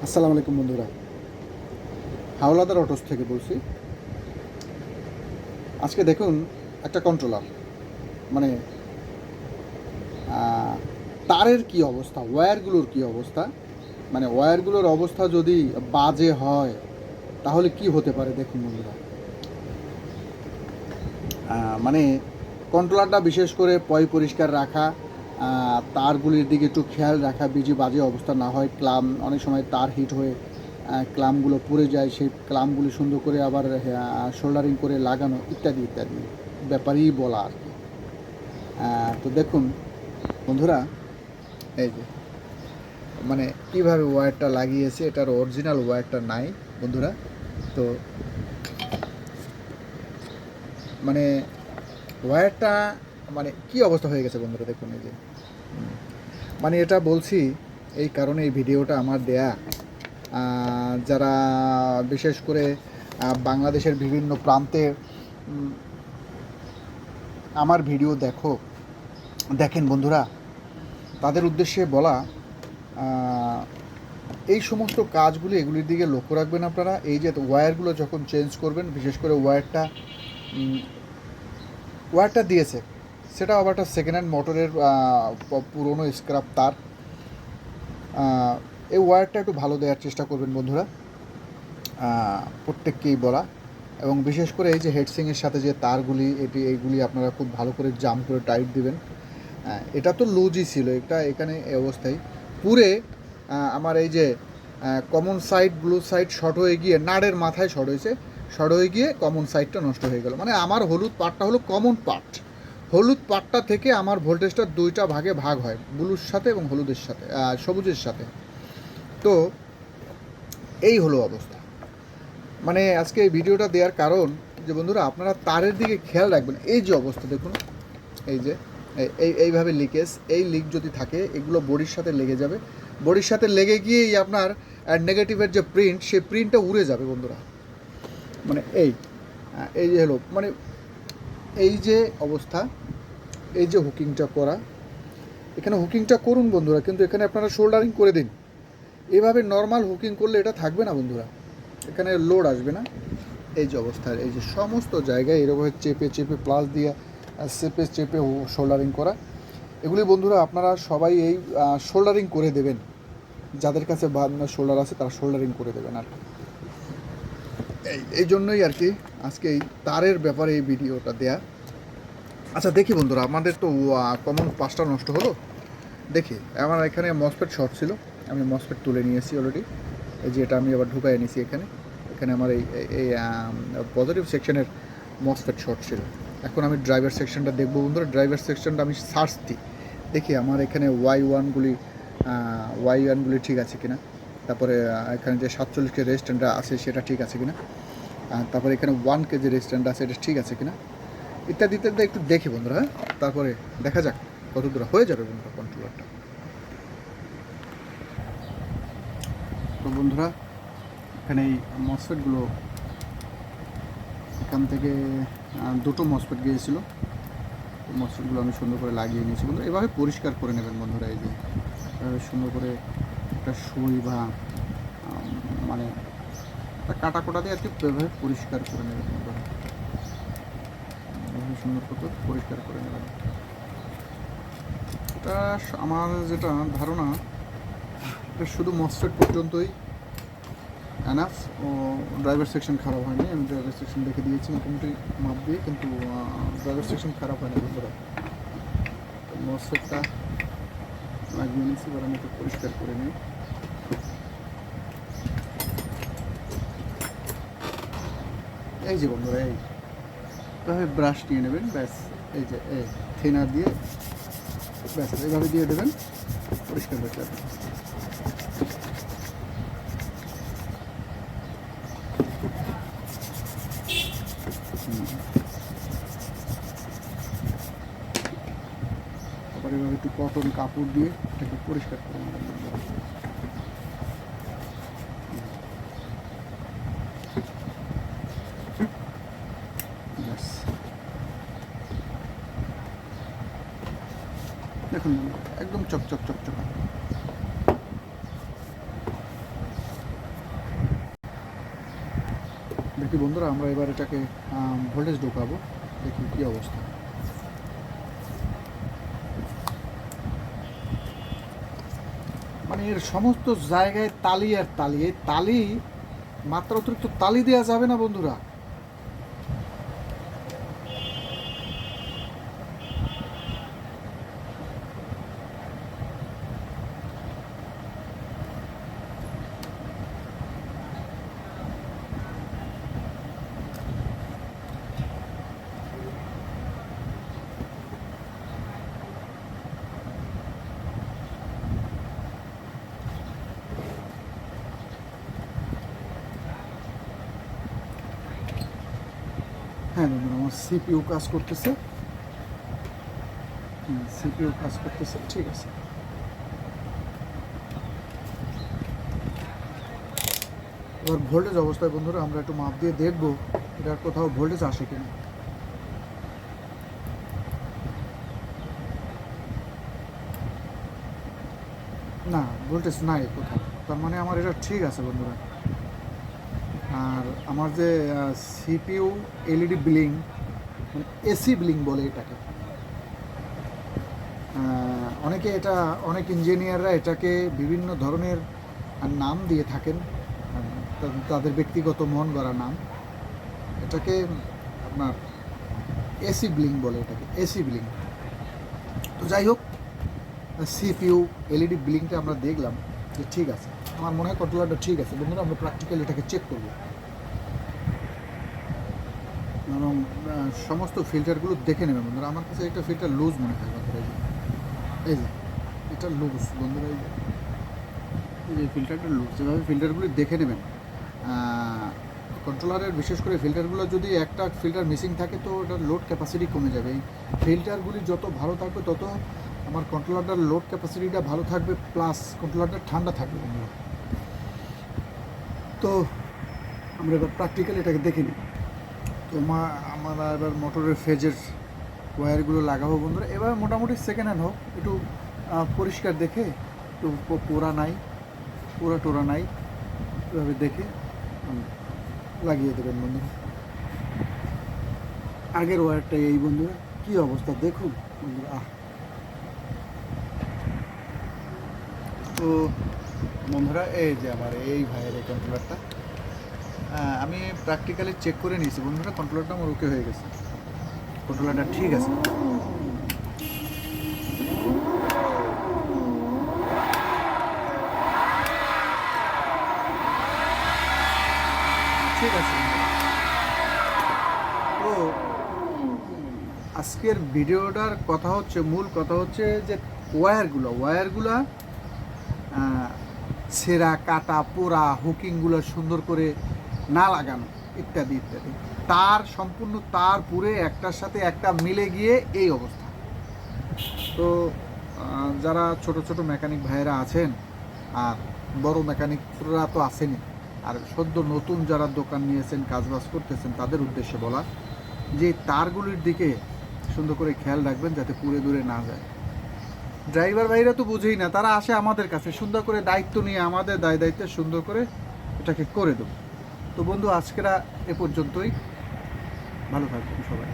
আসসালামু আলাইকুম বন্ধুরা, হাওলাদার অটোস থেকে বলছি। আজকে দেখুন একটা কন্ট্রোলার মানে তারের কি অবস্থা, ওয়্যারগুলোর কি অবস্থা, মানে ওয়্যারগুলোর অবস্থা যদি বাজে হয় তাহলে কি হতে পারে দেখুন বন্ধুরা। মানে কন্ট্রোলারটা বিশেষ করে পরিষ্কার রাখা, তারগুলির দিকে একটু খেয়াল রাখা, বাজে অবস্থা না হয়। অনেক সময় তার হিট হয়ে ক্লামগুলো পুড়ে যায়, সেই ক্লামগুলি সুন্দর করে আবার শোল্ডারিং করে লাগানো ইত্যাদি ইত্যাদি ব্যাপারেই বলা আর কি। তো দেখুন বন্ধুরা, এই যে মানে কীভাবে ওয়্যারটা লাগিয়েছে, এটার অরিজিনাল ওয়্যারটা নাই বন্ধুরা। তো মানে ওয়্যারটা মানে কী অবস্থা হয়ে গেছে বন্ধুরা দেখুন। এই যে মানে এটা বলছি এই কারণে, এই ভিডিওটা আমার দেয়া যারা বিশেষ করে বাংলাদেশের বিভিন্ন প্রান্তে আমার ভিডিও দেখেন বন্ধুরা, তাদের উদ্দেশ্যে বলা এই সমস্ত কাজগুলি, এগুলির দিকে লক্ষ্য রাখবেন আপনারা। এই যে ওয়্যারগুলো যখন চেঞ্জ করবেন, বিশেষ করে ওয়্যারটা দিয়েছে সেটা আবার একটা সেকেন্ড হ্যান্ড মোটরের পুরনো স্ক্র্যাপ তার। এই ওয়্যারটা একটু ভালো দেওয়ার চেষ্টা করবেন বন্ধুরা, প্রত্যেককেই বলা। এবং বিশেষ করে এই যে হেডসিংয়ের সাথে যে তারগুলি, এইগুলি আপনারা খুব ভালো করে জাম করে টাইট দিবেন। এটা তো লুজই ছিল, এটা এখানে এই অবস্থায় পুরে আমার এই যে common side, blue side short হয়ে গিয়ে নাড়ের মাথায় শর্ট হয়ে গিয়ে কমন সাইডটা নষ্ট হয়ে গেল। মানে আমার হলুদ পার্টটা হলো কমন পার্ট, হলুদ পার্টটা থেকে আমার ভোল্টেজটা দুইটা ভাগে ভাগ হয়, ব্লুর সাথে এবং হলুদের সাথে, সবুজের সাথে। তো এই হলো অবস্থা। মানে আজকে এই ভিডিওটা দেওয়ার কারণ যে বন্ধুরা, আপনারা তারের দিকে খেয়াল রাখবেন। এই যে অবস্থা দেখুন, এই যে এইভাবে লিকেজ, এই লিক যদি থাকে এগুলো বডির সাথে লেগে যাবে, বডির সাথে লেগে গিয়েই আপনার নেগেটিভের যে প্রিন্ট, সেই প্রিন্টটা উড়ে যাবে বন্ধুরা। মানে এই যে হলো মানে এই যে অবস্থা, এই যে হুকিংটা করা, এখানে হুকিংটা করুন বন্ধুরা, কিন্তু এখানে আপনারা শোল্ডারিং করে দিন। এভাবে নর্মাল হুকিং করলে এটা থাকবে না বন্ধুরা, এখানে লোড আসবে না। এই যে অবস্থা, এই যে সমস্ত জায়গায় এরকম চেপে প্লাস দিয়ে চেপে শোল্ডারিং করা, এগুলি বন্ধুরা আপনারা সবাই এই শোল্ডারিং করে দেবেন। যাদের কাছে শোল্ডার আছে তারা শোল্ডারিং করে দেবেন আর কি। এই জন্যই আর কি আজকে এই তারের ব্যাপারে এই ভিডিওটা দেয়া। আচ্ছা দেখি বন্ধুরা, আমাদের তো কমন পাঁচটা নষ্ট হলো। দেখি আমার এখানে মসফেট শর্ট ছিল, আমি মসফেট তুলে নিয়েছি অলরেডি। এই যে এটা আমি আবার ঢুকাই নিয়েছি এখানে আমার এই পজিটিভ সেকশনের মসফেট শর্ট ছিল। এখন আমি ড্রাইভার সেকশনটা দেখবো বন্ধুরা। ড্রাইভার সেকশনটা আমি সার্চ দিই, দেখি আমার এখানে ওয়াই ওয়ানগুলি ঠিক আছে কিনা, তারপরে এখানে যে 47 কে রেজিস্ট্যান্টটা আছে সেটা ঠিক আছে কিনা, তারপরে এখানে 1 কেজি রেজিস্ট্যান্ট আছে এটা ঠিক আছে কিনা, ইত্যাদি ইত্যাদি একটু দেখি বন্ধুরা। তারপরে দেখা যাক কত দূর হয়ে যাবে বন্ধুরা কন্ট্রোলারটা। তো বন্ধুরা, এখানে এই মসফেটগুলো, এখান থেকে দুটো মসফেট গিয়েছিলো, মসফেটগুলো আমি সুন্দর করে লাগিয়ে নিয়েছি বন্ধুরা। এভাবে পরিষ্কার করে নেবেন বন্ধুরা। এই যে এভাবে সুন্দর করে একটা সুই বা মানে একটা কাটা দিয়ে আর কি এভাবে পরিষ্কার করে নেবেন বন্ধুরা। এভাবে সুন্দর করে পরিষ্কার করে নেবেন। এটা আমার যেটা ধারণা, এটা শুধু মসফেট পর্যন্তই এনাফ। ও ড্রাইভার সেকশন খারাপ হয়নি, আমি ড্রাইভার সেকশন দেখে দিয়েছি মোটামুটি মাপ দিয়ে, কিন্তু ড্রাইভার সেকশন খারাপ হয়নি বন্ধুরা। মসফেটটা লাগিয়ে নিয়েছি, এবার আমি একটু পরিষ্কার করে নিই। এই যে বন্ধুরা, এইভাবে ব্রাশ নিয়ে নেবেন, ব্যাস এই যে থিনার দিয়ে ব্যাস এইভাবে দিয়ে দেবেন, পরিষ্কার হয়ে যাবে। আবার এভাবে একটু কটন কাপড় দিয়ে এটাকে পরিষ্কার করে নেবেন। দেখুন একদম চকচক। কি বন্ধুরা, আমরা এবার এটাকে ভোল্টেজ ঢোকাবো, দেখি কী অবস্থা। মানে এর সমস্ত জায়গায় তালি আর তালি, এই তালি মাত্রা অতিরিক্ত তালি দেওয়া যাবে না বন্ধুরা। হ্যাঁ বন্ধুরা, আমার সিপিইউ কাজ করতেছে, সিপিইউ কাজ করতেছে, ঠিক আছে। এবার ভোল্টেজ অবস্থায় বন্ধুরা আমরা একটু মাপ দিয়ে দেখবো এটার কোথাও ভোল্টেজ আসে কিনা। না, ভোল্টেজ নাই কোথাও, তার মানে আমার এটা ঠিক আছে বন্ধুরা। আর আমার যে সিপিইউ এলইডি ব্লিং, মানে এসি ব্লিং বলে এটাকে, অনেকে এটা, অনেক ইঞ্জিনিয়াররা এটাকে বিভিন্ন ধরনের নাম দিয়ে থাকেন, তাদের ব্যক্তিগত মন গড়া নাম। এটাকে আপনার এসি ব্লিং বলে, এটাকে এসি ব্লিং। তো যাই হোক, সিপিইউ এলইডি ব্লিংটা আমরা দেখলাম যে ঠিক আছে, আমার মনে হয় কন্ট্রোলারটা ঠিক আছে বন্ধুরা। আমরা প্র্যাকটিক্যালি এটাকে চেক করব এবং সমস্ত ফিল্টারগুলো দেখে নেবেন বন্ধুরা। আমার কাছে একটা ফিল্টার লুজ মনে হয় বন্ধুরা, এই যে এটা লুজ বন্ধুরা, এই যে ফিল্টারটা লুজ। যেভাবে ফিল্টারগুলি দেখে নেবেন, কন্ট্রোলারের বিশেষ করে ফিল্টারগুলো যদি একটা ফিল্টার মিসিং থাকে তো ওটার লোড ক্যাপাসিটি কমে যাবে। এই ফিল্টারগুলি যত ভালো থাকবে তত আমার কন্ট্রোলারটার লোড ক্যাপাসিটিটা ভালো থাকবে, প্লাস কন্ট্রোলারটা ঠান্ডা থাকবে বন্ধুরা। তো আমরা এবার প্র্যাকটিক্যালি এটাকে দেখে নিই। তো আমরা এবার মোটরের ফেজের ওয়্যারগুলো লাগাবো বন্ধুরা। এবার মোটামুটি সেকেন্ড হ্যান্ড হোক, একটু পরিষ্কার দেখে, একটু পোড়া নাই, পোড়া টোড়া নাই, এভাবে দেখে লাগিয়ে দেবেন বন্ধুরা। আগের ওয়্যারটাই এই বন্ধুরা, কী অবস্থা দেখুন বন্ধুরা। তো বন্ধুরা, এই যে আমার এই ভাইয়ের এই কন্ট্রোলারটা আমি প্র্যাকটিক্যালি চেক করে নিয়েছি বন্ধুরা। কন্ট্রোলারটা আমার ওকে হয়ে গেছে, কন্ট্রোলারটা ঠিক আছে। ঠিক আছে। তো আজকের ভিডিওটার কথা হচ্ছে, মূল কথা হচ্ছে যে ওয়্যারগুলো ছেঁড়া, কাটা, পোড়া, হুকিংগুলো সুন্দর করে না লাগানো, ইত্যাদি ইত্যাদি। তার সম্পূর্ণ তার পুরে একটার সাথে একটা মিলে গিয়ে এই অবস্থা। তো যারা ছোট ছোট মেকানিক ভাইয়েরা আছেন, আর বড় মেকানিকরা তো আসেনি, আর সদ্য নতুন যারা দোকান নিয়েছেন, কাজবাজ করতেছেন, তাদের উদ্দেশ্যে বলা যে তারগুলির দিকে সুন্দর করে খেয়াল রাখবেন যাতে পুড়ে দূরে না যায়। ড্রাইভার ভাইরা তো বুঝেই না, তারা আসে আমাদের কাছে সুন্দর করে দায়িত্ব নিয়ে, আমাদের দায়িত্বে সুন্দর করে এটাকে করে দেবো। তো বন্ধু, আজকেরা এ পর্যন্তই। ভালো থাকবেন সবাই।